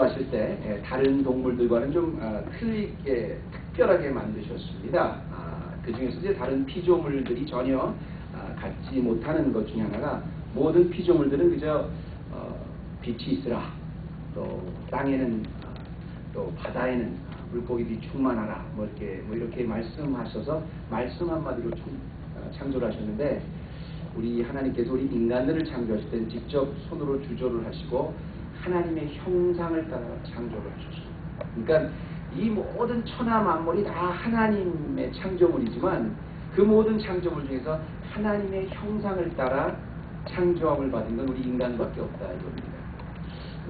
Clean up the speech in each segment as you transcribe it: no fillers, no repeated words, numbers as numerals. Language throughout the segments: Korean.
하실 때 다른 동물들과는 좀 틀리게 특별하게 만드셨습니다. 그 중에서 이제 다른 피조물들이 전혀 갖지 못하는 것 중에 하나가 모든 피조물들은 그저 빛이 있으라, 또 땅에는 또 바다에는 물고기들이 충만하라, 뭐 이렇게 말씀하셔서 말씀 한마디로 창조를 하셨는데, 우리 하나님께서 우리 인간들을 창조하실 때는 직접 손으로 주조를 하시고 하나님의 형상을 따라 창조를 하셨습니다. 그러니까 이 모든 천하 만물이 다 하나님의 창조물이지만 그 모든 창조물 중에서 하나님의 형상을 따라 창조함을 받은 건 우리 인간밖에 없다 이겁니다.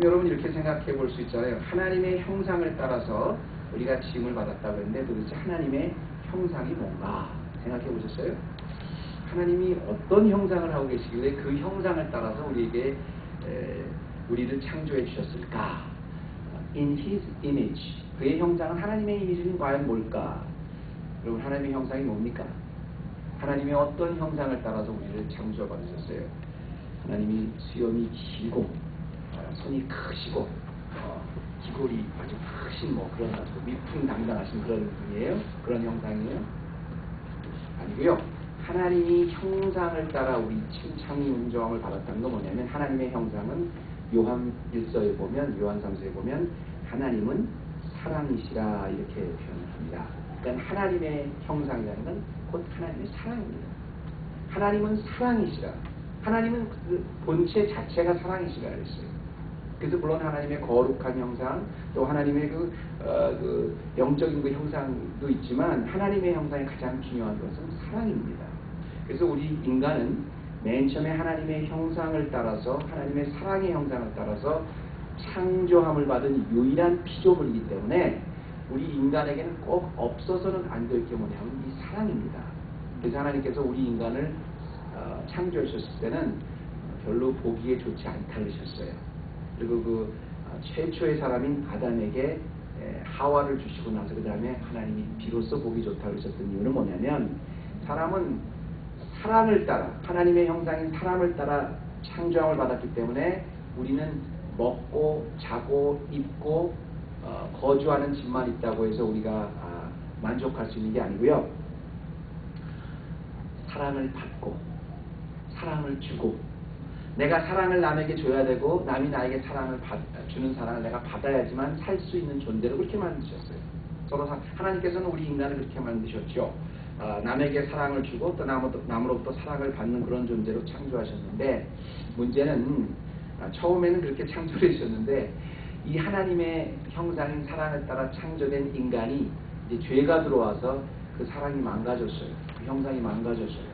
여러분 이렇게 생각해 볼 수 있잖아요. 하나님의 형상을 따라서 우리가 지음을 받았다고 했는데 도대체 하나님의 형상이 뭔가 생각해 보셨어요? 하나님이 어떤 형상을 하고 계시길래 그 형상을 따라서 우리를 창조해 주셨을까? In His image. 그의 형상은 하나님의 이미지는 과연 뭘까? 여러분 하나님의 형상이 뭡니까? 하나님의 어떤 형상을 따라서 우리를 창조받으셨어요? 하나님이 수염이 길고 손이 크시고 기골이 아주 크신 그런 아주 위풍당당하신 그런 분이에요? 그런 형상이에요? 아니고요. 하나님이 형상을 따라 우리 창의 운정을 받았다는 건 뭐냐면 하나님의 형상은 요한 1서에 보면 요한 3서에 보면 하나님은 사랑이시라 이렇게 표현을 합니다. 그러니까 하나님의 형상이라는 건 곧 하나님의 사랑입니다. 하나님은 사랑이시라. 하나님은 그 본체 자체가 사랑이시라 그랬어요. 그래서 물론 하나님의 거룩한 형상, 또 하나님의 그 영적인 그 형상도 있지만 하나님의 형상이 가장 중요한 것은 사랑입니다. 그래서 우리 인간은 맨 처음에 하나님의 형상을 따라서 하나님의 사랑의 형상을 따라서 창조함을 받은 유일한 피조물이기 때문에 우리 인간에게는 꼭 없어서는 안 될 게 뭐냐면 이 사랑입니다. 그래서 하나님께서 우리 인간을 창조하셨을 때는 별로 보기에 좋지 않다 그러셨어요. 그리고 그 최초의 사람인 아담에게 하와를 주시고 나서 그 다음에 하나님이 비로소 보기 좋다 그러셨던 이유는 뭐냐면 사람은 사랑을 따라 하나님의 형상인 사람을 따라 창조함을 받았기 때문에 우리는 먹고 자고 입고 거주하는 집만 있다고 해서 우리가 만족할 수 있는 게 아니고요. 사랑을 받고 사랑을 주고 내가 사랑을 남에게 줘야 되고 남이 나에게 사랑을 주는 사랑을 내가 받아야지만 살 수 있는 존재로 그렇게 만드셨어요. 서로 하나님께서는 우리 인간을 그렇게 만드셨죠. 남에게 사랑을 주고 또 남으로부터 사랑을 받는 그런 존재로 창조하셨는데 문제는 처음에는 그렇게 창조를 해주셨는데 이 하나님의 형상인 사랑을 따라 창조된 인간이 이제 죄가 들어와서 그 사랑이 망가졌어요. 그 형상이 망가졌어요.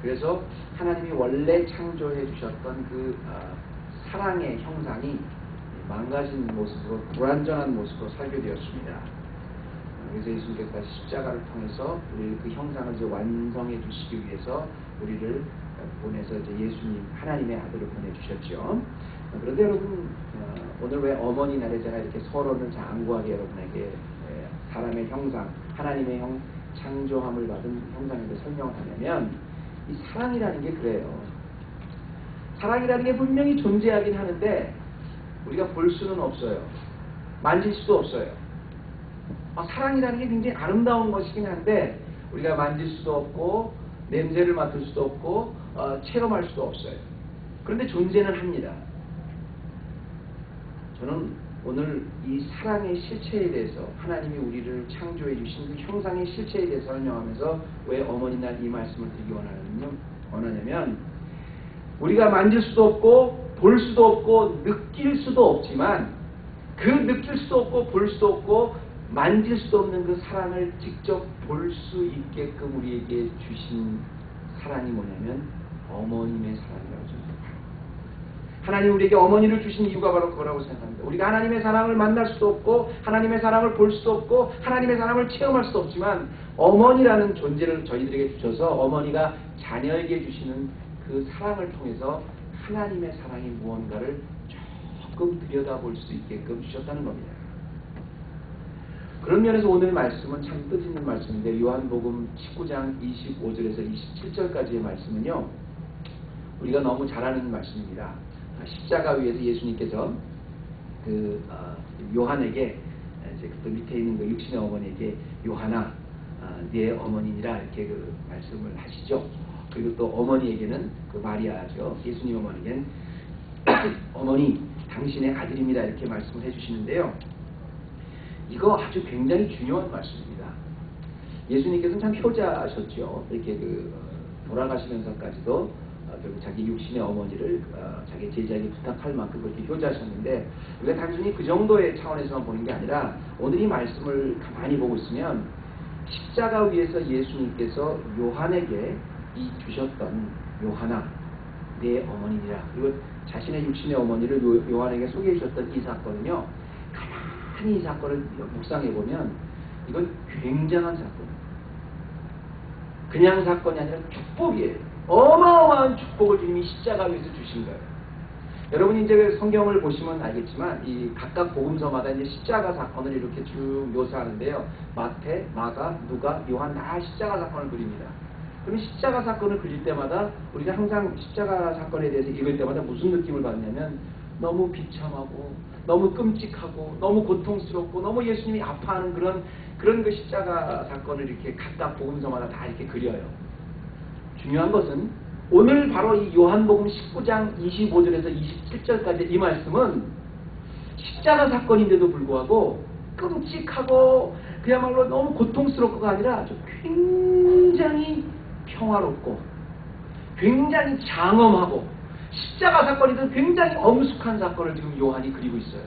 그래서 하나님이 원래 창조해 주셨던 그 사랑의 형상이 망가진 모습으로 불완전한 모습으로 살게 되었습니다. 그래서 예수님께서 다시 십자가를 통해서 우리 그 형상을 이제 완성해 주시기 위해서 우리를 보내서 이제 예수님 하나님의 아들을 보내주셨죠. 그런데 여러분 오늘 왜 어머니 날이잖아요. 이렇게 서로는 장구하게 여러분에게 사람의 형상, 하나님의 창조함을 받은 형상에 대해 설명을 하냐면 이 사랑이라는 게 그래요. 사랑이라는 게 분명히 존재하긴 하는데 우리가 볼 수는 없어요. 만질 수도 없어요. 사랑이라는 게 굉장히 아름다운 것이긴 한데 우리가 만질 수도 없고 냄새를 맡을 수도 없고 체험할 수도 없어요. 그런데 존재는 합니다. 저는 오늘 이 사랑의 실체에 대해서 하나님이 우리를 창조해 주신 그 형상의 실체에 대해서 설명하면서 왜 어머니날 이 말씀을 드리기 원하냐면 우리가 만질 수도 없고 볼 수도 없고 느낄 수도 없지만 그 느낄 수도 없고 볼 수도 없고 만질 수도 없는 그 사랑을 직접 볼 수 있게끔 우리에게 주신 사랑이 뭐냐면 어머님의 사랑이라고 생각합니다. 하나님 우리에게 어머니를 주신 이유가 바로 그거라고 생각합니다. 우리가 하나님의 사랑을 만날 수도 없고 하나님의 사랑을 볼 수도 없고 하나님의 사랑을 체험할 수도 없지만 어머니라는 존재를 저희들에게 주셔서 어머니가 자녀에게 주시는 그 사랑을 통해서 하나님의 사랑이 무언가를 조금 들여다볼 수 있게끔 주셨다는 겁니다. 그런 면에서 오늘 말씀은 참 뜻있는 말씀인데 요한복음 19장 25절에서 27절까지의 말씀은요 우리가 너무 잘 아는 말씀입니다. 십자가 위에서 예수님께서 요한에게 이제 또 밑에 있는 그 육신의 어머니에게 요한아 네 어머니니라 이렇게 말씀을 하시죠. 그리고 또 어머니에게는 마리아죠. 예수님 어머니에게는 어머니 당신의 아들입니다 이렇게 말씀을 해주시는데요. 이거 아주 굉장히 중요한 말씀입니다. 예수님께서는 참 효자셨죠. 이렇게 돌아가시면서까지도 결국 자기 육신의 어머니를 자기 제자에게 부탁할 만큼 그렇게 효자셨는데, 우리가 단순히 그 정도의 차원에서만 보는 게 아니라 오늘 이 말씀을 가만히 보고 있으면 십자가 위에서 예수님께서 요한에게 이 주셨던 요한아 내 어머니니라, 그리고 자신의 육신의 어머니를 요한에게 소개해 주셨던 이 사건은요, 가만히 이 사건을 묵상해 보면 이건 굉장한 사건입니다. 그냥 사건이 아니라 축복이에요. 어마어마한 축복을 주님이 십자가 위에서 주신 거예요. 여러분이 이제 성경을 보시면 알겠지만 이 각각 복음서마다 이제 십자가 사건을 이렇게 쭉 묘사하는데요. 마태, 마가, 누가, 요한 다 십자가 사건을 그립니다. 그럼 십자가 사건을 그릴 때마다 우리가 항상 십자가 사건에 대해서 읽을 때마다 무슨 느낌을 받냐면 너무 비참하고 너무 끔찍하고 너무 고통스럽고 너무 예수님이 아파하는 그런 그 십자가 사건을 이렇게 각각 복음서마다 다 이렇게 그려요. 중요한 것은 오늘 바로 이 요한복음 19장 25절에서 27절까지 이 말씀은 십자가 사건인데도 불구하고 끔찍하고 그야말로 너무 고통스럽고가 아니라 아주 굉장히 평화롭고 굉장히 장엄하고 십자가 사건이든 굉장히 엄숙한 사건을 지금 요한이 그리고 있어요.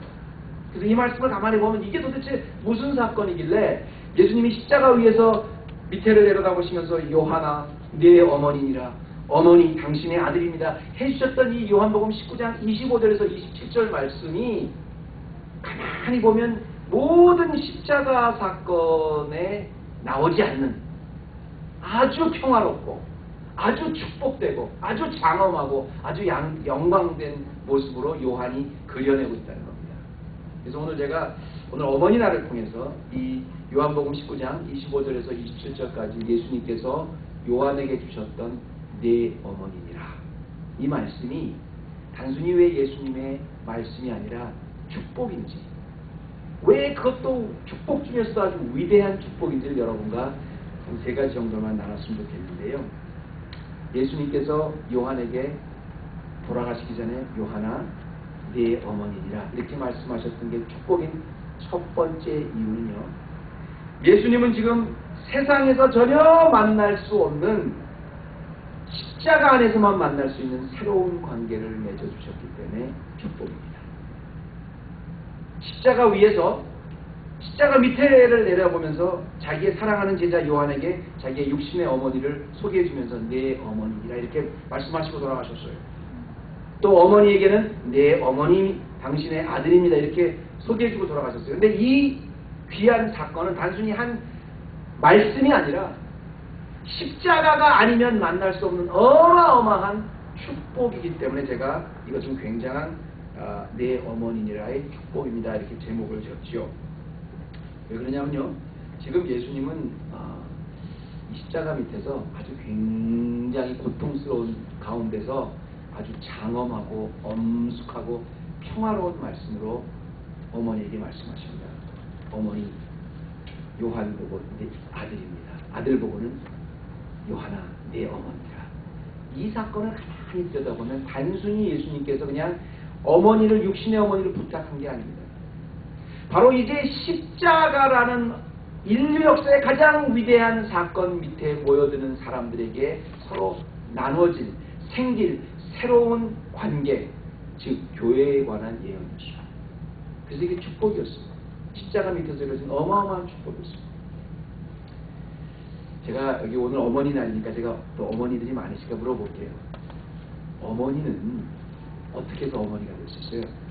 그래서 이 말씀을 가만히 보면 이게 도대체 무슨 사건이길래 예수님이 십자가 위에서 밑에를 내려다보시면서 요한아 네 어머니니라, 어머니 당신의 아들입니다 해주셨던 이 요한복음 19장 25절에서 27절 말씀이 가만히 보면 모든 십자가 사건에 나오지 않는 아주 평화롭고 아주 축복되고 아주 장엄하고 아주 영광된 모습으로 요한이 그려내고 있다는 겁니다. 그래서 오늘 제가 어머니날을 통해서 이 요한복음 19장 25절에서 27절까지 예수님께서 요한에게 주셨던 내 어머니니라, 이 말씀이 단순히 왜 예수님의 말씀이 아니라 축복인지, 왜 그것도 축복 중에서도 아주 위대한 축복인지를 여러분과 한 세 가지 정도만 나눴으면 좋겠는데요. 예수님께서 요한에게 돌아가시기 전에 요한아 네 어머니니라 이렇게 말씀하셨던 게 축복인 첫 번째 이유는요, 예수님은 지금 세상에서 전혀 만날 수 없는 십자가 안에서만 만날 수 있는 새로운 관계를 맺어주셨기 때문에 축복입니다. 십자가 위에서 십자가 밑에를 내려보면서 자기의 사랑하는 제자 요한에게 자기의 육신의 어머니를 소개해주면서 내 어머니라 이렇게 말씀하시고 돌아가셨어요. 또 어머니에게는 내 어머니 당신의 아들입니다 이렇게 소개해주고 돌아가셨어요. 근데 이 귀한 사건은 단순히 한 말씀이 아니라 십자가가 아니면 만날 수 없는 어마어마한 축복이기 때문에 제가 이것은 굉장한 내 어머니니라의 축복입니다 이렇게 제목을 지었죠. 왜 그러냐면요, 지금 예수님은 이 십자가 밑에서 아주 굉장히 고통스러운 가운데서 아주 장엄하고 엄숙하고 평화로운 말씀으로 어머니에게 말씀하십니다. 어머니 요한 보고 내 아들입니다. 아들 보고는 요한아 내 어머니라. 이 사건을 가만히 들여다보면 단순히 예수님께서 그냥 어머니를 육신의 어머니를 부탁한 게 아닙니다. 바로 이제 십자가라는 인류 역사의 가장 위대한 사건 밑에 모여드는 사람들에게 서로 나눠질 생길 새로운 관계, 즉 교회에 관한 예언이죠. 그래서 이게 축복이었습니다. 십자가 밑에서 이루어진 어마어마한 축복이었습니다. 제가 여기 오늘 어머니 날이니까 제가 또 어머니들이 많으시니까 물어볼게요. 어머니는 어떻게 해서 어머니가 될 수 있어요?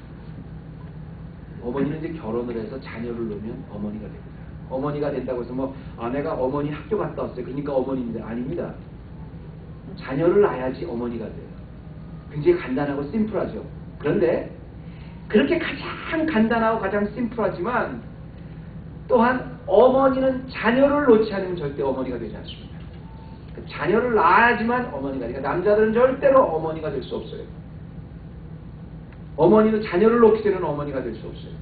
어머니는 이제 결혼을 해서 자녀를 놓으면 어머니가 됩니다. 어머니가 된다고 해서 내가 어머니 학교 갔다 왔어요 그러니까 어머니입니다. 아닙니다. 자녀를 낳아야지 어머니가 돼요. 굉장히 간단하고 심플하죠. 그런데 그렇게 가장 간단하고 가장 심플하지만 또한 어머니는 자녀를 놓지 않으면 절대 어머니가 되지 않습니다. 자녀를 낳아야지만 어머니가 되니까 남자들은 절대로 어머니가 될 수 없어요. 어머니도 자녀를 놓게 되는 어머니가 될 수 없어요.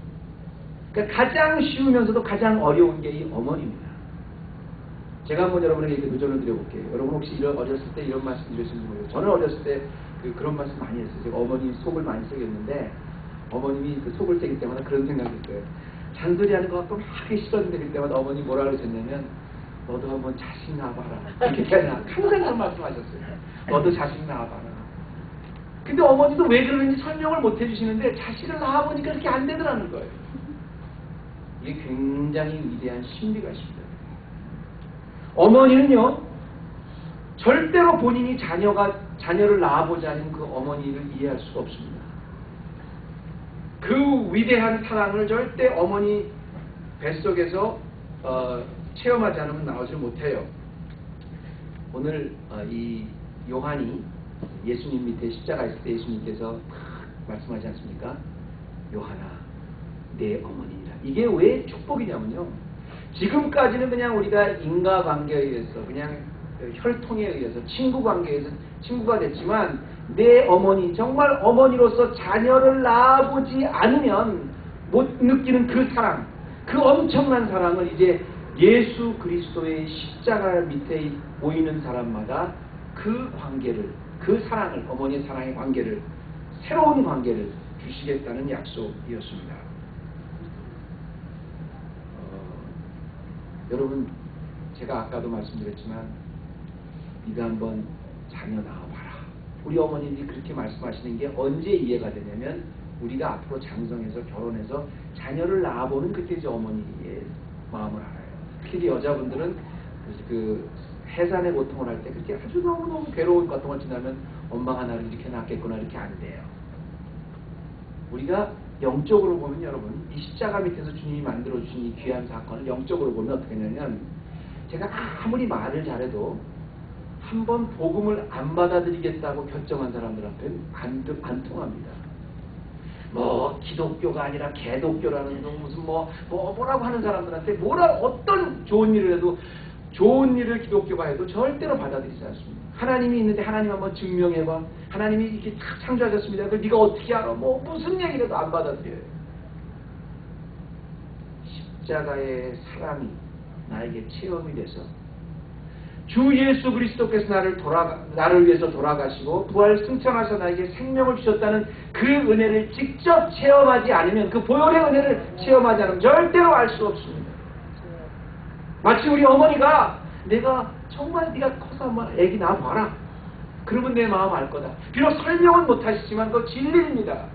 그러니까 가장 쉬우면서도 가장 어려운 게 이 어머니입니다. 제가 한번 여러분에게 이렇게 도전을 드려볼게요. 여러분 혹시 어렸을 때 이런 말씀 드렸는지 모르겠어요. 저는 어렸을 때 그런 말씀 많이 했어요. 제가 어머니 속을 많이 썩였는데 어머님이 그 속을 썩일 때마다 그런 생각이 들어요. 잔소리하는 것 같고 막 하기 싫었는데 그때마다 어머니 뭐라 그러셨냐면 너도 한번 자식 낳아봐라. 이렇게 항상 그런 말씀하셨어요. 너도 자식 낳아봐라. 근데 어머니도 왜 그러는지 설명을 못 해주시는데 자식을 낳아보니까 그렇게 안 되더라는 거예요. 이게 굉장히 위대한 신비가 있습니다. 어머니는요, 절대로 본인이 자녀를 낳아보자는 그 어머니를 이해할 수가 없습니다. 그 위대한 사랑을 절대 어머니 뱃속에서 체험하지 않으면 나오지 못해요. 오늘 이 요한이 예수님 밑에 십자가 있을 때 예수님께서 말씀하지 않습니까? 요한아, 내 어머니라. 이게 왜 축복이냐면요. 지금까지는 그냥 우리가 인과관계에 의해서 그냥 혈통에 의해서 친구관계에서 친구가 됐지만 내 어머니, 정말 어머니로서 자녀를 낳아보지 않으면 못 느끼는 그 사랑, 그 엄청난 사랑을 이제 예수 그리스도의 십자가 밑에 모이는 사람마다 그 관계를, 그 사랑을, 어머니의 사랑의 관계를, 새로운 관계를 주시겠다는 약속이었습니다. 여러분, 제가 아까도 말씀드렸지만 네가 한번 자녀 낳아봐라. 우리 어머님이 그렇게 말씀하시는 게 언제 이해가 되냐면 우리가 앞으로 장성해서 결혼해서 자녀를 낳아보는 그때 이제 어머니의 마음을 알아요. 특히 여자분들은 그 해산의 고통을 할 때 그렇게 아주 너무너무 괴로운 고통을 지나면 엄마가 나를 이렇게 낳겠구나 이렇게 안 돼요. 우리가 영적으로 보면 여러분 이 십자가 밑에서 주님이 만들어주신 이 귀한 사건을 영적으로 보면 어떻게 되냐면 제가 아무리 말을 잘해도 한번 복음을 안 받아들이겠다고 결정한 사람들한테는 안 통합니다. 뭐 기독교가 아니라 개독교라는 무슨 뭐라고 하는 사람들한테 어떤 좋은 일을 해도 좋은 일을 기독교가 해도 절대로 받아들이지 않습니다. 하나님이 있는데 하나님 한번 증명해봐. 하나님이 이렇게 탁 창조하셨습니다. 그걸 네가 어떻게 알아? 무슨 얘기라도 안 받아들여요. 십자가의 사랑이 나에게 체험이 돼서 주 예수 그리스도께서 나를 위해서 돌아가시고 부활 승천하셔서 나에게 생명을 주셨다는 그 은혜를 직접 체험하지 않으면, 그 보혈의 은혜를 체험하지 않으면 절대로 알 수 없습니다. 마치 우리 어머니가 내가 정말 네가 커서 한번 애기 낳아봐라. 그러면 내 마음 알 거다. 비록 설명은 못하시지만 그거 진리입니다.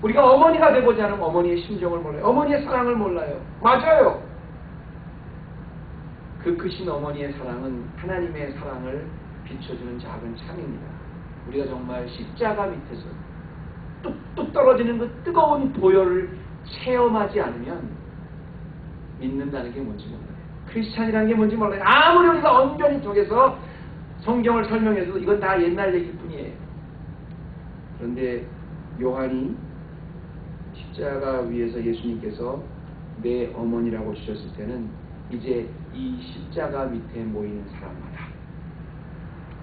우리가 어머니가 되고자 하는 어머니의 심정을 몰라요. 어머니의 사랑을 몰라요. 맞아요. 그 크신 어머니의 사랑은 하나님의 사랑을 비춰주는 작은 창입니다. 우리가 정말 십자가 밑에서 뚝뚝 떨어지는 그 뜨거운 보혈을 체험하지 않으면 믿는다는 게 뭔지 몰라요. 크리스찬이라는 게 뭔지 몰라요. 아무리 우리가 언변이 통해서 성경을 설명해도 이건 다 옛날 얘기일 뿐이에요. 그런데 요한이 십자가 위에서 예수님께서 내 어머니라고 주셨을 때는 이제 이 십자가 밑에 모이는 사람마다,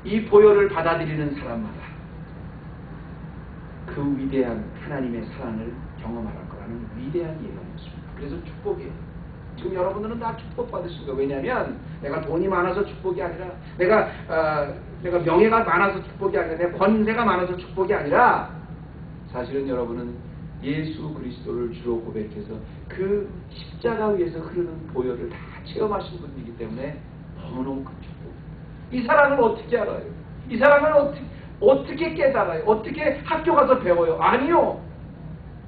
이 보혈을 받아들이는 사람마다 그 위대한 하나님의 사랑을 경험할 거라는 위대한 예언이었습니다. 그래서 축복이에요. 지금 여러분들은 다 축복받으신 거예요. 왜냐하면 내가 돈이 많아서 축복이 아니라, 내가 명예가 많아서 축복이 아니라, 내 권세가 많아서 축복이 아니라, 사실은 여러분은 예수 그리스도를 주로 고백해서 그 십자가 위에서 흐르는 보혈을 다 체험하신 분이기 때문에 너무너무 큰 축복. 이 사랑을 어떻게 알아요? 이 사랑을 어떻게 깨달아요? 어떻게 학교 가서 배워요? 아니요.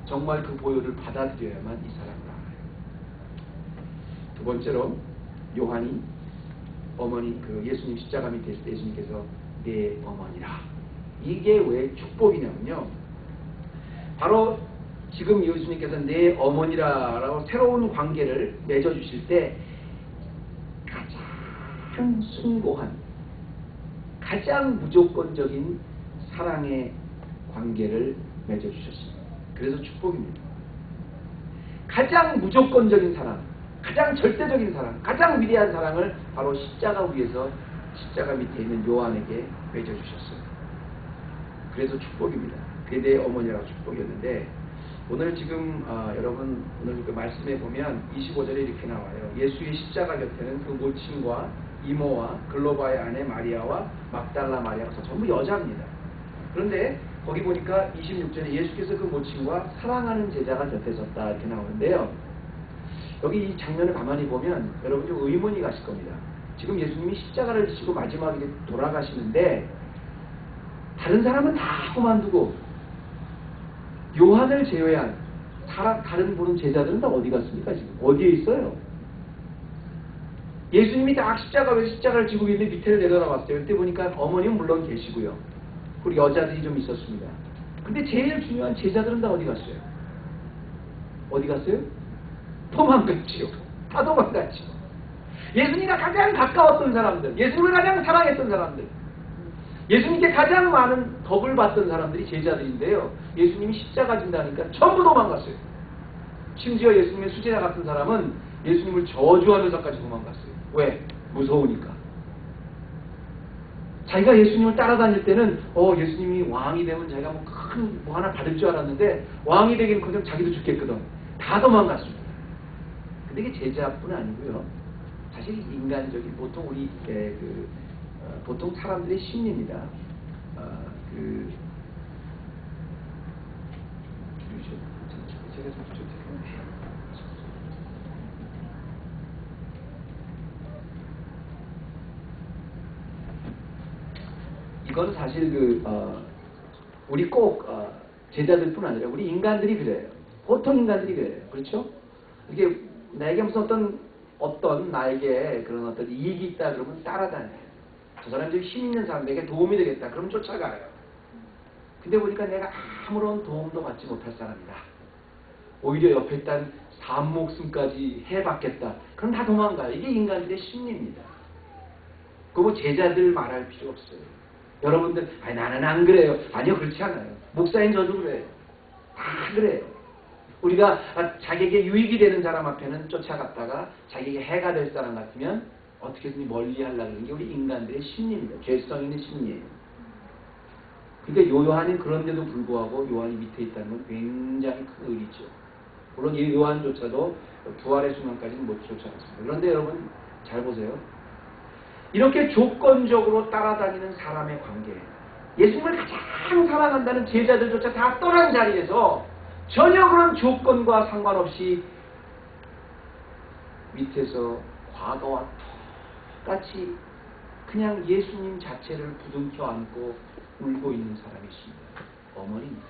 정말 그 보혈을 받아들여야만 이 사랑을 알아요. 두 번째로 요한이 어머니, 그 예수님 십자가 밑에 있을 때 예수님께서 내 어머니라. 이게 왜 축복이냐면요. 바로 지금 예수님께서 내 어머니라라고 새로운 관계를 맺어주실 때 가장 숭고한, 가장 무조건적인 사랑의 관계를 맺어주셨습니다. 그래서 축복입니다. 가장 무조건적인 사랑, 가장 절대적인 사랑, 가장 위대한 사랑을 바로 십자가 위에서 십자가 밑에 있는 요한에게 맺어주셨어요. 그래서 축복입니다. 그게 내 어머니라고 축복이었는데, 오늘 지금 여러분 오늘 그 말씀에 보면 25절에 이렇게 나와요. 예수의 십자가 곁에는 그 모친과 이모와 글로바의 아내 마리아와 막달라 마리아가 전부 여자입니다. 그런데 거기 보니까 26절에 예수께서 그 모친과 사랑하는 제자가 곁에 섰다 이렇게 나오는데요. 여기 이 장면을 가만히 보면 여러분 좀 의문이 가실 겁니다. 지금 예수님이 십자가를 지시고 마지막에 돌아가시는데 다른 사람은 다 그만두고 요한을 제외한 다른 보는 제자들은 다 어디 갔습니까? 지금 어디에 있어요? 예수님이 딱 십자가를 지고 있는데 밑에를 내려다봤어요. 그때 보니까 어머니는 물론 계시고요. 그리고 여자들이 좀 있었습니다. 근데 제일 중요한 제자들은 다 어디 갔어요? 어디 갔어요? 도망갔지요. 다 도망갔지요. 예수님과 가장 가까웠던 사람들, 예수님을 가장 사랑했던 사람들, 예수님께 가장 많은 덕을 받던 사람들이 제자들인데요. 예수님이 십자가 진다니까 전부 도망갔어요. 심지어 예수님의 수제자 같은 사람은 예수님을 저주하면서까지 도망갔어요. 왜? 무서우니까. 자기가 예수님을 따라다닐 때는 예수님이 왕이 되면 자기가 큰 뭐 하나 받을 줄 알았는데 왕이 되기는커녕 자기도 죽겠거든. 다 도망갔습니다. 근데 이게 제자뿐 아니고요. 사실 인간적인 보통 우리 보통 사람들의 심리입니다. 이거는 사실 우리 꼭 제자들뿐 아니라 우리 인간들이 그래요. 보통 인간들이 그래요. 그렇죠? 이게 나에게 무슨 어떤 나에게 그런 어떤 이익이 있다 그러면 따라다녀요. 저 사람이 좀 힘 있는 사람, 내게 도움이 되겠다 그러면 쫓아가요. 근데 보니까 내가 아무런 도움도 받지 못할 사람이다. 오히려 옆에 있던 산목숨까지 해봤겠다. 그럼 다 도망가요. 이게 인간들의 심리입니다. 그거 뭐 제자들 말할 필요 없어요. 여러분들 나는 안 그래요. 아니요, 그렇지 않아요. 목사인 저도 그래요. 다 그래요. 우리가 자기에게 유익이 되는 사람 앞에는 쫓아갔다가 자기에게 해가 될 사람 같으면 어떻게든 멀리 하려는 게 우리 인간들의 심리입니다. 죄성 있는 심리예요. 그러니까 요한은 그런데도 불구하고 요한이 밑에 있다는 건 굉장히 큰 의리죠. 물론 이 요한조차도 부활의 순간까지는 못 쫓아갔습니다. 그런데 여러분 잘 보세요. 이렇게 조건적으로 따라다니는 사람의 관계, 예수님을 가장 사랑한다는 제자들조차 다 떠난 자리에서 전혀 그런 조건과 상관없이 밑에서 과거와 똑같이 그냥 예수님 자체를 부둥켜 안고 울고 있는 사람이 있습니다. 어머니입니다.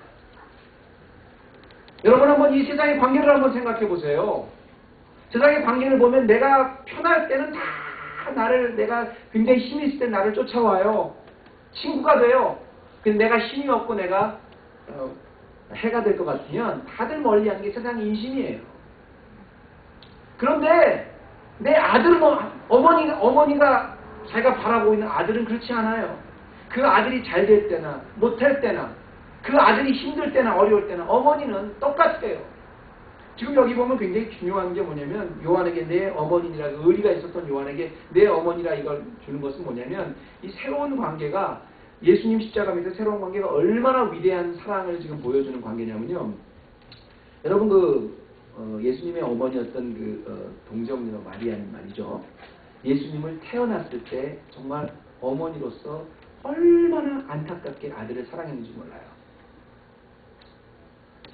여러분 한번 이 세상의 관계를 한번 생각해 보세요. 세상의 관계를 보면 내가 편할 때는 다 내가 굉장히 힘이 있을 때 나를 쫓아와요. 친구가 돼요. 근데 내가 힘이 없고 내가 해가 될 것 같으면 다들 멀리하는 게 세상의 인심이에요. 그런데 내 아들은 어머니가 자기가 바라보고 있는 아들은 그렇지 않아요. 그 아들이 잘 될 때나 못할 때나 그 아들이 힘들 때나 어려울 때나 어머니는 똑같아요. 지금 여기 보면 굉장히 중요한 게 뭐냐면 요한에게 내 어머니라 의리가 있었던 요한에게 내 어머니라 이걸 주는 것은 뭐냐면 이 새로운 관계가 예수님 십자가 밑에 새로운 관계가 얼마나 위대한 사랑을 지금 보여주는 관계냐면요. 여러분 예수님의 어머니였던 동정녀 마리아님 말이죠. 예수님을 태어났을 때 정말 어머니로서 얼마나 안타깝게 아들을 사랑했는지 몰라요.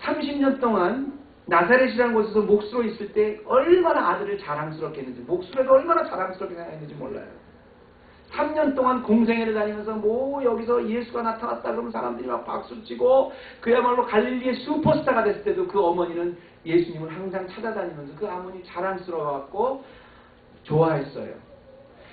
30년 동안 나사렛이라는 곳에서 목수로 있을 때 얼마나 아들을 자랑스럽게 했는지, 목수라도 얼마나 자랑스럽게 생각했는지 몰라요. 3년 동안 공생애를 다니면서 여기서 예수가 나타났다 그러면 사람들이 막 박수치고 그야말로 갈릴리의 슈퍼스타가 됐을 때도 그 어머니는 예수님을 항상 찾아다니면서 그 어머니 자랑스러워갖고 좋아했어요.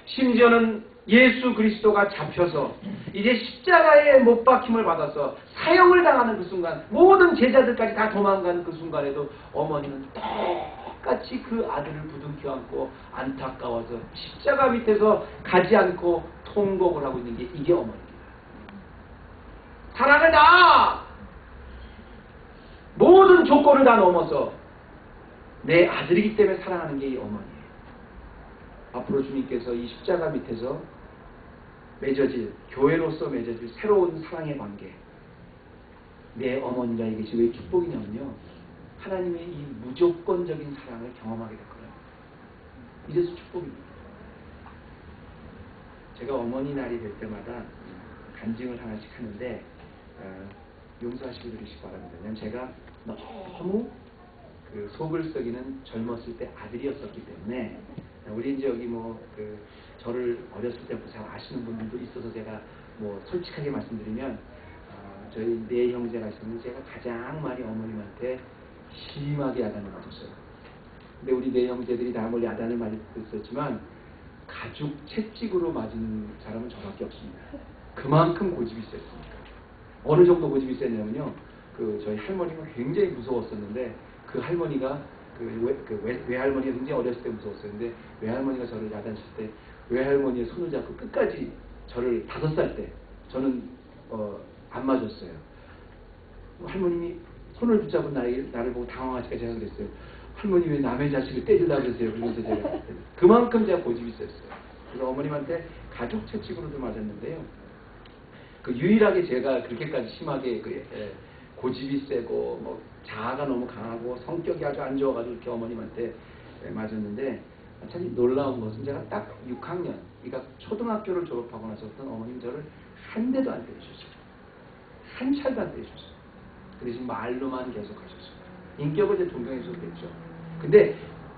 심지어는 예수 그리스도가 잡혀서 이제 십자가에 못 박힘을 받아서 사형을 당하는 그 순간, 모든 제자들까지 다 도망간 그 순간에도 어머니는 똑같이 그 아들을 부둥켜 안고 안타까워서 십자가 밑에서 가지 않고 통곡을 하고 있는 게 이게 어머니입니다. 사랑을 다 모든 조건을 다 넘어서 내 아들이기 때문에 사랑하는 게 이 어머니예요. 앞으로 주님께서 이 십자가 밑에서 교회로서 맺어질 새로운 사랑의 관계, 내 어머니가 이것이 왜 축복이냐면요, 하나님의 이 무조건적인 사랑을 경험하게 될 거예요. 이래서 축복입니다. 제가 어머니 날이 될 때마다 간증을 하나씩 하는데 용서하시고 들으시기 바랍니다. 왜냐하면 제가 너무 그 속을 썩이는 젊었을 때 아들이었었기 때문에, 우리 이제 여기 저를 어렸을 때부터 잘 아시는 분들도 있어서 제가 솔직하게 말씀드리면, 저희 네 형제가 있었는데 제가 가장 많이 어머님한테 심하게 야단을 맞았어요. 근데 우리 네 형제들이 다 멀리 야단을 많이 듣었지만 가죽 채찍으로 맞은 사람은 저밖에 없습니다. 그만큼 고집이 셌습니다. 어느 정도 고집이 셌냐면요, 저희 할머니가 굉장히 무서웠었는데, 그 할머니가 외할머니가 굉장히 어렸을 때 무서웠었는데, 외할머니가 저를 야단칠 때 외할머니의 손을 잡고 끝까지 저를 5살 때, 저는 안 맞았어요. 할머님이 손을 붙잡은 나를 보고 당황하시니까 제가 그랬어요. 할머니 왜 남의 자식을 때리려고 그러세요? 그러면서 제가 그만큼 제가 고집이 셌어요. 그래서 어머님한테 가죽 채찍으로도 맞았는데요, 유일하게 제가 그렇게까지 심하게 고집이 세고 자아가 너무 강하고 성격이 아주 안 좋아가지고 이렇게 어머님한테 맞았는데, 참 놀라운 것은 제가 딱 6학년, 그러니까 초등학교를 졸업하고 나서부터 어머님 저를 한 대도 안 때리셨어요. 한 차도 안 때리셨어요. 그 대신 말로만 계속 하셨어요. 인격을 이제 존경해줬겠죠. 근데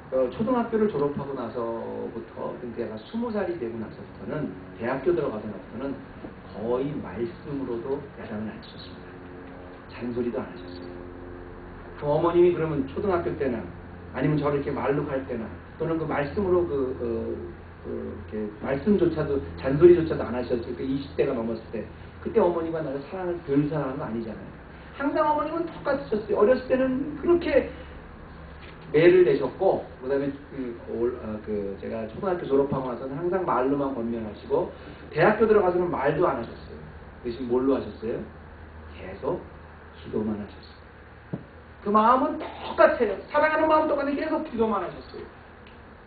초등학교를 졸업하고 나서부터, 내가 20살이 되고 나서부터는, 대학교 들어가서 나서부터는 거의 말씀으로도 야단을 안 치셨습니다. 잔소리도 안 하셨어요. 그 어머님이 그러면 초등학교 때나 아니면 저를 이렇게 말로 갈 때나, 또는 그 말씀으로 이렇게 말씀조차도, 잔소리조차도 안 하셨을 때, 20대가 넘었을 때, 그때 어머니가 나를 덜 사랑하는 거 아니잖아요. 항상 어머님은 똑같으셨어요. 어렸을 때는 그렇게 매를 내셨고, 그 다음에 제가 초등학교 졸업하고 나서는 항상 말로만 권면하시고, 대학교 들어가서는 말도 안 하셨어요. 대신 뭘로 하셨어요? 계속 기도만 하셨어요. 그 마음은 똑같아요. 사랑하는 마음은 똑같은데 계속 기도만 하셨어요.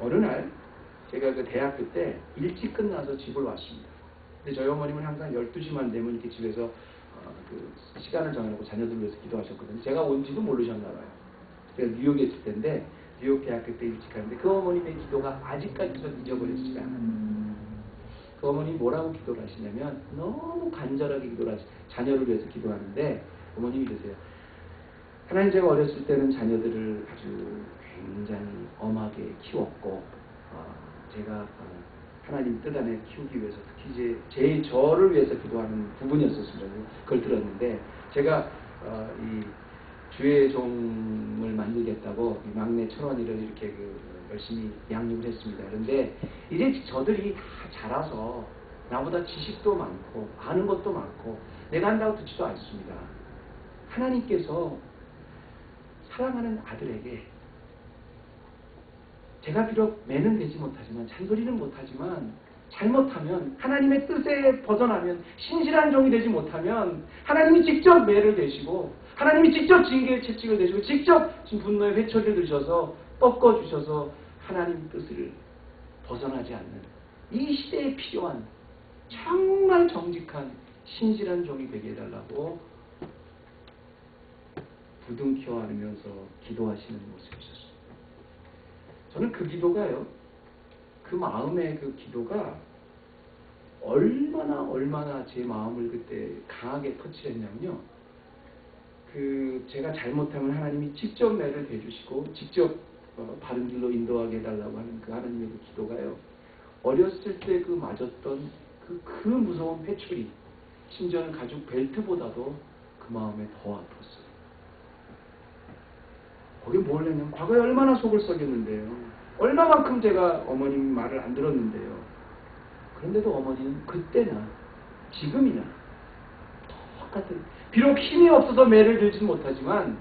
어느 날 제가 그 대학교 때 일찍 끝나서 집을 왔습니다. 근데 저희 어머님은 항상 12시만 되면 이렇게 집에서 시간을 정해놓고 자녀들을 위해서 기도하셨거든요. 제가 온지도 모르셨나 봐요. 제가 뉴욕에 있을 텐데, 뉴욕 대학교 때 일찍 갔는데 그 어머님의 기도가 아직까지도 잊어버려지지가 않아요. 그 어머님이 뭐라고 기도를 하시냐면, 너무 간절하게 기도를 하시죠. 자녀를 위해서 기도하는데 어머님이 이러세요. 하나님, 제가 어렸을 때는 자녀들을 아주 굉장히 엄하게 키웠고, 제가 하나님 뜻 안에 키우기 위해서 특히 저를 위해서 기도하는 부분이었었습니다. 그걸 들었는데, 제가 이 주의 종을 만들겠다고 이 막내 철원이를 이렇게 열심히 양육을 했습니다. 그런데 이제 저들이 다 자라서 나보다 지식도 많고 아는 것도 많고 내가 한다고 듣지도 않습니다. 하나님께서 사랑하는 아들에게, 제가 비록 매는 되지 못하지만, 잔소리는 못하지만, 잘못하면, 하나님의 뜻에 벗어나면, 신실한 종이 되지 못하면 하나님이 직접 매를 대시고, 하나님이 직접 징계의 채찍을 대시고, 직접 분노의 회초리를 드셔서 꺾어주셔서 하나님 뜻을 벗어나지 않는, 이 시대에 필요한 정말 정직한 신실한 종이 되게 해달라고 부둥켜 안으면서 기도하시는 모습이셨어요. 저는 그 기도가요, 그 마음의 그 기도가 얼마나 제 마음을 그때 강하게 터치했냐면요, 제가 잘못하면 하나님이 직접 매를 대주시고 직접 바른 길로 인도하게 해달라고 하는 그 하나님의 그 기도가요, 어렸을 때 그 맞았던 그 무서운 회초리, 심지어는 가죽 벨트보다도 그 마음에 더 아팠어요. 거기 뭘 했냐면, 과거에 얼마나 속을 썩였는데요. 얼마만큼 제가 어머님 말을 안 들었는데요. 그런데도 어머니는 그때나 지금이나 똑같은, 비록 힘이 없어서 매를 들지는 못하지만,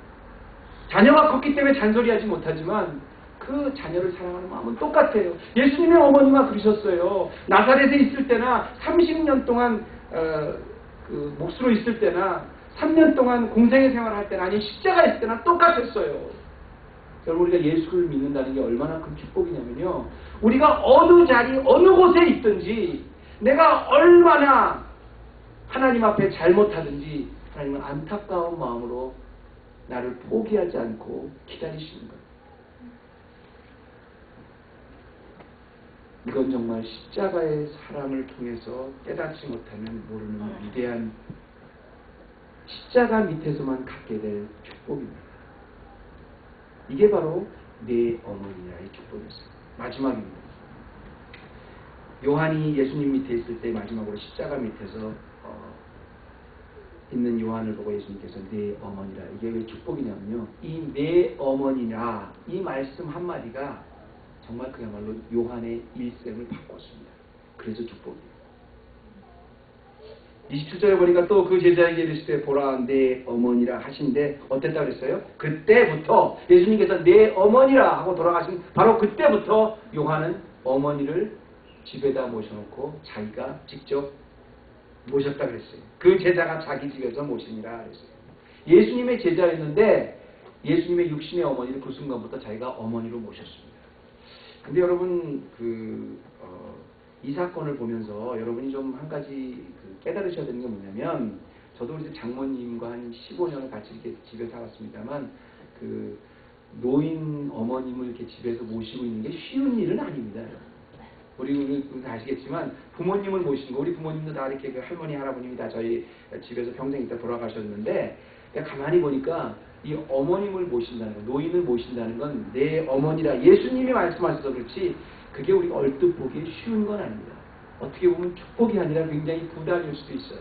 자녀가 컸기 때문에 잔소리하지 못하지만 그 자녀를 사랑하는 마음은 똑같아요. 예수님의 어머니가 그러셨어요. 나사렛에 있을 때나 30년 동안 목수로 있을 때나 3년 동안 공생의 생활을 할 때나, 아니 십자가에 있을 때나 똑같았어요. 여러분, 우리가 예수를 믿는다는 게 얼마나 큰 축복이냐면요, 우리가 어느 자리 어느 곳에 있든지, 내가 얼마나 하나님 앞에 잘못하든지 하나님은 안타까운 마음으로 나를 포기하지 않고 기다리시는 거예요. 이건 정말 십자가의 사랑을 통해서 깨닫지 못하면 모르는 위대한 십자가 밑에서만 갖게 될 축복입니다. 이게 바로 내 어머니야의 축복이었어요. 마지막입니다. 요한이 예수님 밑에 있을 때 마지막으로 십자가 밑에서 있는 요한을 보고 예수님께서 내 어머니라, 이게 왜 축복이냐면요, 이 내 어머니라 이 말씀 한마디가 정말 그야말로 요한의 일생을 바꿨습니다. 그래서 축복이에요. 27절에 보니까 또 그 제자에게 이르시되 보라 내 어머니라 하신데 어땠다 그랬어요? 그때부터 예수님께서 내 어머니라 하고 돌아가신 바로 그때부터 요한은 어머니를 집에다 모셔놓고 자기가 직접 모셨다 그랬어요. 그 제자가 자기 집에서 모시니라 그랬어요. 예수님의 제자였는데 예수님의 육신의 어머니를 그 순간부터 자기가 어머니로 모셨습니다. 근데 여러분 이 사건을 보면서 여러분이 좀 한 가지 깨달으셔야 되는 게 뭐냐면, 저도 우리 장모님과 한 15년을 같이 이렇게 집에 살았습니다만 그 노인 어머님을 이렇게 집에서 모시고 있는 게 쉬운 일은 아닙니다. 우리 아시겠지만 부모님을 모시는 거, 우리 부모님도 다 이렇게 그 할머니 할아버님이 다 저희 집에서 평생 있다 돌아가셨는데, 가만히 보니까 이 어머님을 모신다는 건, 노인을 모신다는 건 내 어머니라 예수님이 말씀하셔서 그렇지 그게 우리가 얼뜻 보기에 쉬운 건 아닙니다. 어떻게 보면 축복이 아니라 굉장히 부담일 수도 있어요.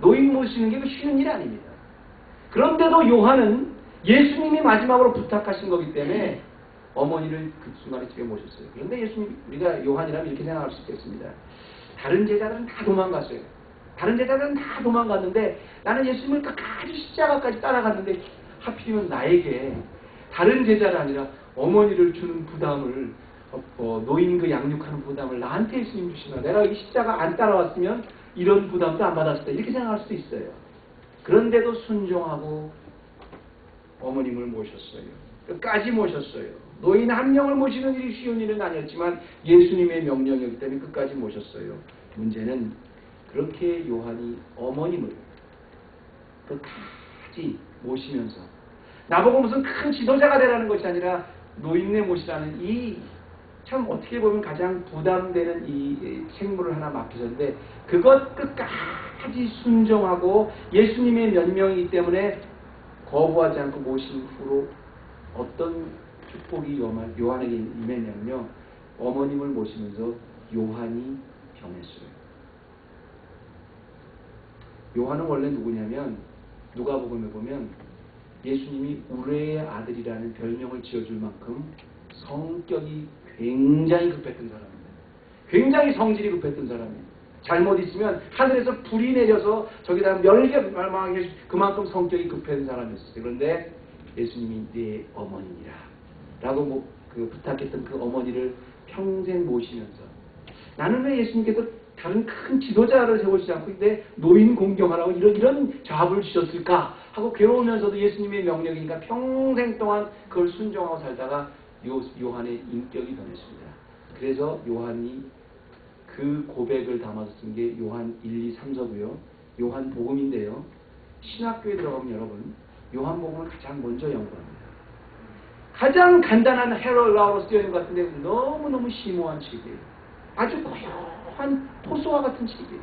노인 모시는 게 쉬운 일 아닙니다. 그런데도 요한은 예수님이 마지막으로 부탁하신 거기 때문에 어머니를 그 순간에 집에 모셨어요. 그런데 예수님, 우리가 요한이라면 이렇게 생각할 수 있겠습니다. 다른 제자들은 다 도망갔어요. 다른 제자들은 다 도망갔는데 나는 예수님을 끝까지 십자가까지 따라갔는데 하필이면 나에게 다른 제자가 아니라 어머니를 주는 부담을, 노인 그 양육하는 부담을 나한테 예수님 주시나, 내가 이 십자가 안 따라왔으면 이런 부담도 안 받았을 때, 이렇게 생각할 수도 있어요. 그런데도 순종하고 어머님을 모셨어요. 끝까지 모셨어요. 노인 한 명을 모시는 일이 쉬운 일은 아니었지만 예수님의 명령이었기 때문에 끝까지 모셨어요. 문제는 그렇게 요한이 어머님을 끝까지 모시면서 나보고 무슨 큰 지도자가 되라는 것이 아니라 노인네 모시라는 이 참 어떻게 보면 가장 부담되는 이 책무를 하나 맡기셨는데, 그것 끝까지 순종하고 예수님의 면명이기 때문에 거부하지 않고 모신 후로 어떤 축복이 요한에게 임했냐면요, 어머님을 모시면서 요한이 변했어요. 요한은 원래 누구냐면, 누가복음에 보면 예수님이 우레의 아들이라는 별명을 지어줄 만큼 성격이 굉장히 급했던 사람입니다. 굉장히 성질이 급했던 사람이에요. 잘못 있으면 하늘에서 불이 내려서 저기다 멸게 말망하게 그만큼 성격이 급한 사람이었어요. 그런데 예수님이 내 어머니라 라고 부탁했던 그 어머니를 평생 모시면서, 나는 왜 예수님께서 다른 큰 지도자를 세우시지 않고 근데 노인 공경하라고 이런 잡을 주셨을까 하고 괴로우면서도 예수님의 명령이니까 평생 동안 그걸 순종하고 살다가 요한의 인격이 변했습니다. 그래서 요한이 그 고백을 담아서 쓴 게 요한 1, 2, 3서고요. 요한 복음인데요. 신학교에 들어가면 여러분 요한 복음을 가장 먼저 연구합니다. 가장 간단한 헤럴라우로 쓰여있는 것 같은데 너무너무 심오한 책이에요. 아주 고요한 토소와 같은 책이에요.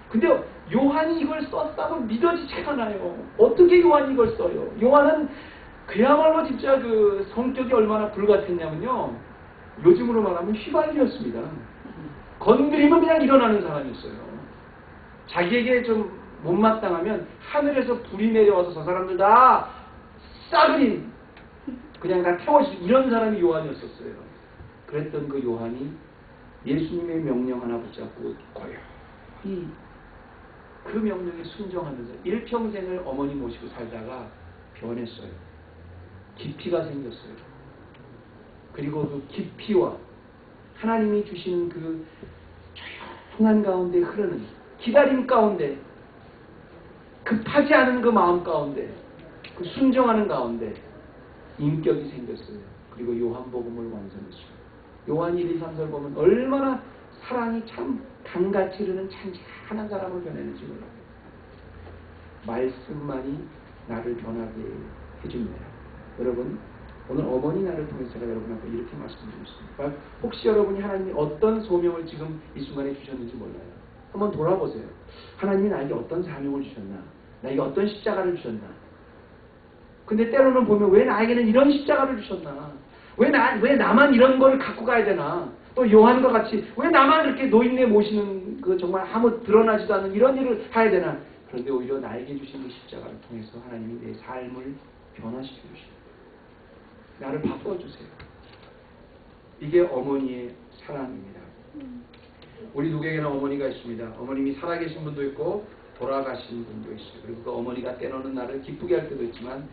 근데 요한이 이걸 썼다고 믿어지지가 않아요. 어떻게 요한이 이걸 써요? 요한은 그야말로 진짜 그 성격이 얼마나 불같았냐면요, 요즘으로 말하면 휘발유였습니다. 건드리면 그냥 일어나는 사람이었어요. 자기에게 좀 못마땅하면 하늘에서 불이 내려와서 저 사람들 다 싸그리 그냥 다 태워주고 이런 사람이 요한이었었어요. 그랬던 그 요한이 예수님의 명령 하나 붙잡고 고요히 그 명령에 순종하면서 일평생을 어머니 모시고 살다가 변했어요. 깊이가 생겼어요. 그리고 그 깊이와 하나님이 주시는 그 조용한 가운데 흐르는 기다림 가운데, 급하지 않은 그 마음 가운데, 그 순종하는 가운데 인격이 생겼어요. 그리고 요한복음을 완성했어요. 요한 1, 2, 3절 보면 얼마나 사랑이 참 강같이 흐르는 찬찬한 사람을 변했는지 몰라요. 말씀만이 나를 변하게 해줍니다. 여러분, 오늘 어머니 나를 통해서 제가 여러분한테 이렇게 말씀드리고 있습니다. 혹시 여러분이 하나님이 어떤 소명을 지금 이 순간에 주셨는지 몰라요. 한번 돌아보세요. 하나님이 나에게 어떤 사명을 주셨나? 나에게 어떤 십자가를 주셨나? 근데 때로는 보면 왜 나에게는 이런 십자가를 주셨나? 왜 나만 이런 걸 갖고 가야 되나? 또 요한과 같이 왜 나만 그렇게 노인네 모시는 그 정말 아무 드러나지도 않는 이런 일을 해야 되나? 그런데 오히려 나에게 주신 그 십자가를 통해서 하나님이 내 삶을 변화시켜 주십니다. 나를 바꿔주세요. 이게 어머니의 사랑입니다. 우리 누구에게는 어머니가 있습니다. 어머님이 살아계신 분도 있고 돌아가신 분도 있어요. 그리고 그 어머니가 때로는 나를 기쁘게 할 때도 있지만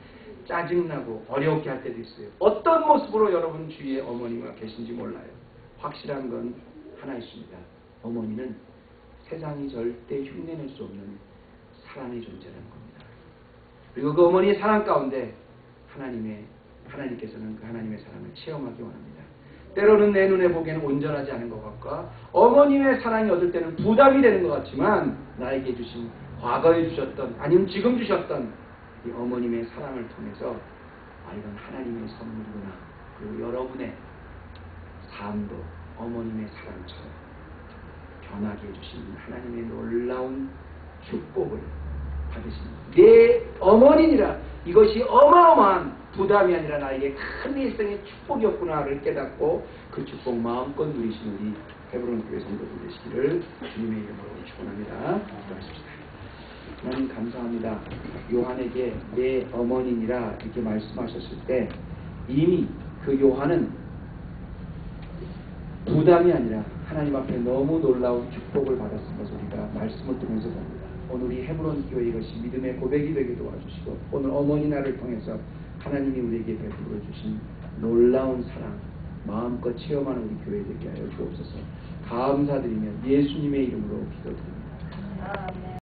짜증나고 어렵게 할 때도 있어요. 어떤 모습으로 여러분 주위에 어머니가 계신지 몰라요. 확실한 건 하나 있습니다. 어머니는 세상이 절대 흉내낼 수 없는 사랑의 존재라는 겁니다. 그리고 그 어머니의 사랑 가운데 하나님께서는 그 하나님의 사랑을 체험하기 원합니다. 때로는 내 눈에 보기에는 온전하지 않은 것 같고 어머님의 사랑이 어떨 때는 부담이 되는 것 같지만 나에게 주신 과거에 주셨던 아니면 지금 주셨던 이 어머님의 사랑을 통해서 이건 하나님의 선물이구나. 그리고 여러분의 삶도 어머님의 사랑처럼 변하게 해주신 하나님의 놀라운 축복을 받으십니다. 내 어머니니라 이것이 어마어마한 부담이 아니라 나에게 큰 일생의 축복이었구나를 깨닫고 그 축복 마음껏 누리시는 우리 헤브론 교회 성도들 되시기를 주님의 이름으로 축원합니다. 기도하십시다. 하나님 감사합니다. 요한에게 내 어머니니라 이렇게 말씀하셨을 때 이미 그 요한은 부담이 아니라 하나님 앞에 너무 놀라운 축복을 받았은 것을 우리가 말씀을 통해서 봅니다. 오늘 우리 헤브론 교회 이것이 믿음의 고백이 되게 도와주시고 오늘 어머니 날을 통해서 하나님이 우리에게 베풀어 주신 놀라운 사랑 마음껏 체험하는 우리 교회 되게 하여 주옵소서. 감사드리며 예수님의 이름으로 기도드립니다.